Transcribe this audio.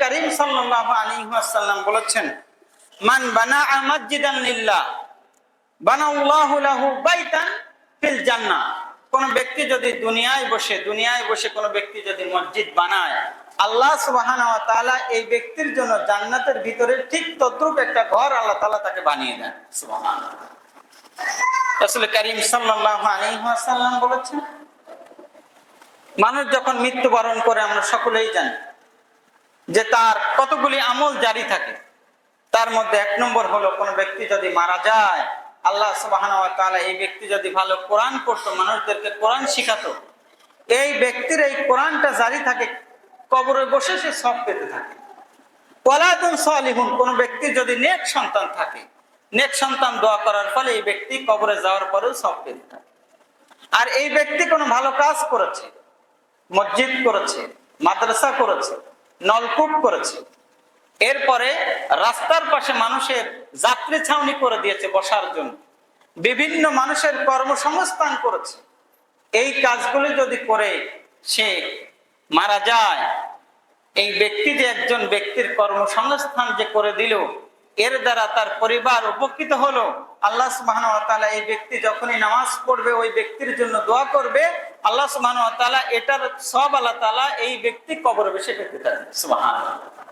কারীম সাল্লাল্লাহু আলাইহি ওয়াসাল্লাম বলেছেন, মান বানাআ মাসজিদান লিল্লাহ বানাল্লাহু লাহু বাইতান ফিল জান্নাহ। কোন ব্যক্তি যদি দুনিয়ায় বসে কোন ব্যক্তি যদি মসজিদ বানায়, আল্লাহ সুবহানাহু ওয়া তাআলা এই ব্যক্তির জন্য জান্নাতের ভিতরে ঠিক তদ্রূপ একটা ঘর আল্লাহ তাআলা তাকে বানিয়ে দেন। সুবহানাল্লাহ। রাসূল কারীম সাল্লাল্লাহু আলাইহি ওয়াসাল্লাম বলেছেন, মানুষ যখন মৃত্যুবরণ করে, আমরা সকলেই জানি যে তার কতগুলি আমল জারি থাকে। তার মধ্যে 1 নম্বর হলো, কোন ব্যক্তি যদি মারা যায়, আল্লাহ সুবহানাহু ওয়া তাআলা এই ব্যক্তি যদি ভালো কোরআন পড়তো, মানুষদেরকে কোরআন শিখাতো, এই ব্যক্তির এই কোরআনটা জারি থাকে, কবরে বসে সে সওয়াব পেতে থাকে। ওয়ালাদুন সালিহুন, কোন ব্যক্তির যদি নেক সন্তান থাকে, নেক সন্তান দোয়া করার ফলে এই ব্যক্তি কবরে যাওয়ার পরেও সওয়াব পেতে থাকে। আর এই ব্যক্তি কোনো ভালো কাজ করেছে, মসজিদ করেছে, মাদ্রাসা করেছে, নলকূপ করেছে, এরপরে রাস্তার পাশে মানুষের যাত্রী ছাউনি করে দিয়েছে বসার জন্য, বিভিন্ন মানুষের কর্মসংস্থান করেছে, এই কাজগুলি যদি করে সে মারা যায়, এই ব্যক্তি যে একজন ব্যক্তির কর্মসংস্থান যে করে দিল, এর দ্বারা তার পরিবার উপকৃত হলো। আল্লাহ সুবহানাহু ওয়া তাআলা এই ব্যক্তি যখনই নামাজ পড়বে, ওই ব্যক্তির জন্য দোয়া করবে, আল্লাহ সুবহানাহু ওয়া তাআলা এটার সওয়াব আল্লাহ তাআলা এই ব্যক্তি কবরে বসে পেতে থাকবে। সুবহানাল্লাহ।